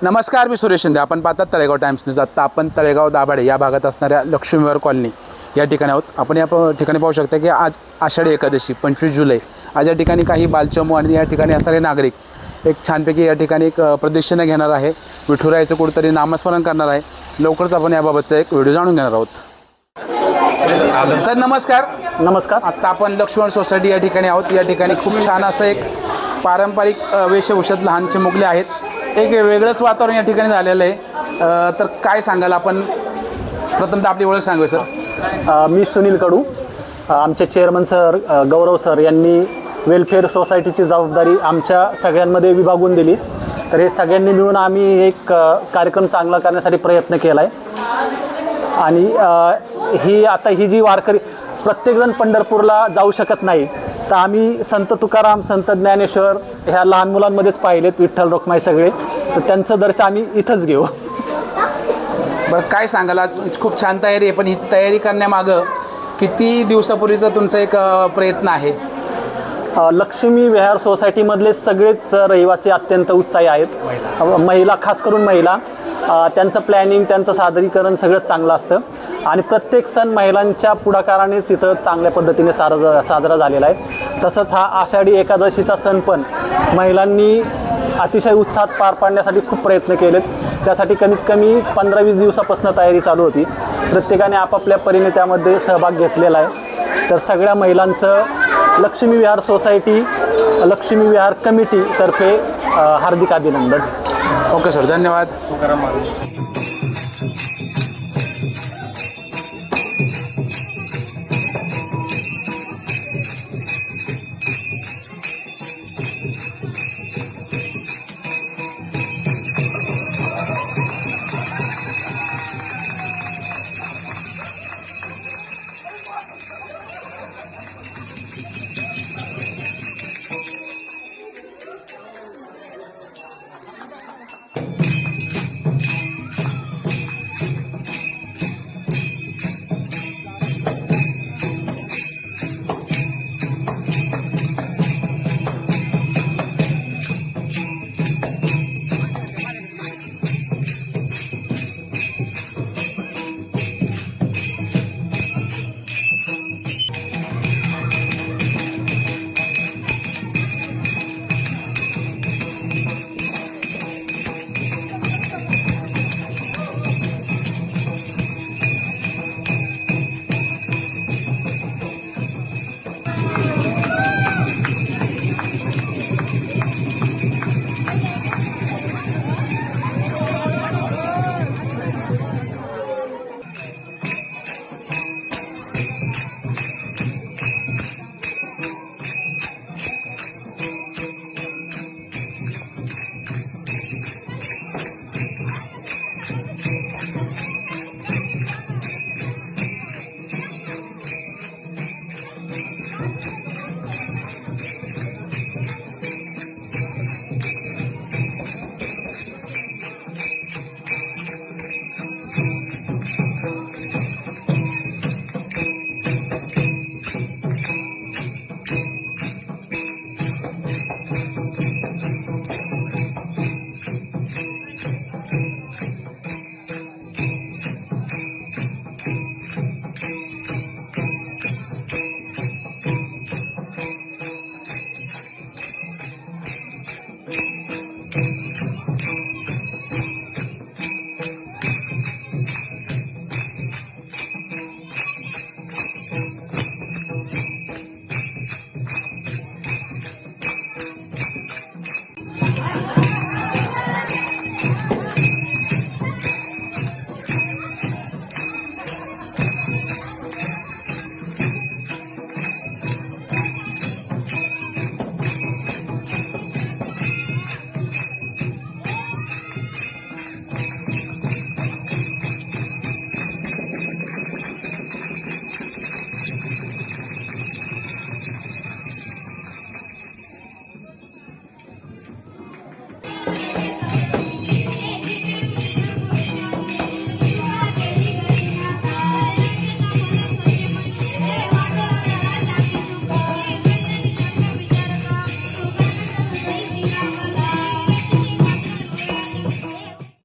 नमस्कार, मी सुरेश शिंदे. आपण पाहतात तळेगाव टाइम्स न्यूज. आत्ता आपण तळेगाव दाभाडे या भागात असणाऱ्या लक्ष्मीविहार कॉलनी या ठिकाणी आहोत. आपण या ठिकाणी पाहू शकता की आज आषाढी एकादशी 25 जुलै. आज या ठिकाणी काही बालचमू आणि या ठिकाणी असणारे नागरिक एक छानपैकी या ठिकाणी एक प्रदक्षिणा घेणार आहे. विठुरायाचं कुठेतरी नामस्मरण करणार आहे. लवकरच आपण याबाबतचा एक व्हिडिओ जाणून घेणार आहोत. सर नमस्कार. नमस्कार. आत्ता आपण लक्ष्मण सोसायटी या ठिकाणी आहोत. या ठिकाणी खूप छान असं एक पारंपरिक वेशभूषेत लहानचे मुगले आहेत. एक वेगळंच वातावरण या ठिकाणी झालेलं आहे. तर काय सांगाल आपण? प्रथमतः आपली ओळख सांगूया सर. मी सुनील कडू. आमचे चेअरमन सर गौरव सर यांनी वेलफेअर सोसायटीची जबाबदारी आमच्या सगळ्यांमध्ये विभागून दिली. तर हे सगळ्यांनी मिळून आम्ही एक कार्यक्रम चांगला करण्यासाठी प्रयत्न केला आहे. आणि ही जी वारकरी प्रत्येकजण पंढरपूरला जाऊ शकत नाही, तर आम्ही संत तुकाराम, संत ज्ञानेश्वर ह्या लहान मुलांमध्येच पाहिलेत, विठ्ठल रखुमाई सगळे. तर त्यांचं दर्शन आम्ही इथंच घेऊ. बरं, काय सांगाल? आज खूप छान तयारी आहे, पण ही तयारी करण्यामागं किती दिवसापूर्वीचा तुमचा एक प्रयत्न आहे? लक्ष्मी विहार सोसायटीमधले सगळेच रहिवासी अत्यंत उत्साही आहेत. महिला, खास करून महिला, त्यांचं प्लॅनिंग, त्यांचं सादरीकरण सगळं चांगलं असतं. आणि प्रत्येक सण महिलांच्या पुढाकारानेच इथं चांगल्या पद्धतीने साजरा झालेला आहे. तसंच हा आषाढी एकादशीचा सण पण महिलांनी अतिशय उत्साहात पार पाडण्यासाठी खूप प्रयत्न केलेत. त्यासाठी कमीत कमी 15-20 दिवसापासून तयारी चालू होती. प्रत्येकाने आपापल्या परीने त्यामध्ये सहभाग घेतलेला आहे. तर सगळ्या महिलांचं लक्ष्मी विहार सोसायटी, लक्ष्मी विहार कमिटीतर्फे हार्दिक अभिनंदन. ओके सर, धन्यवाद.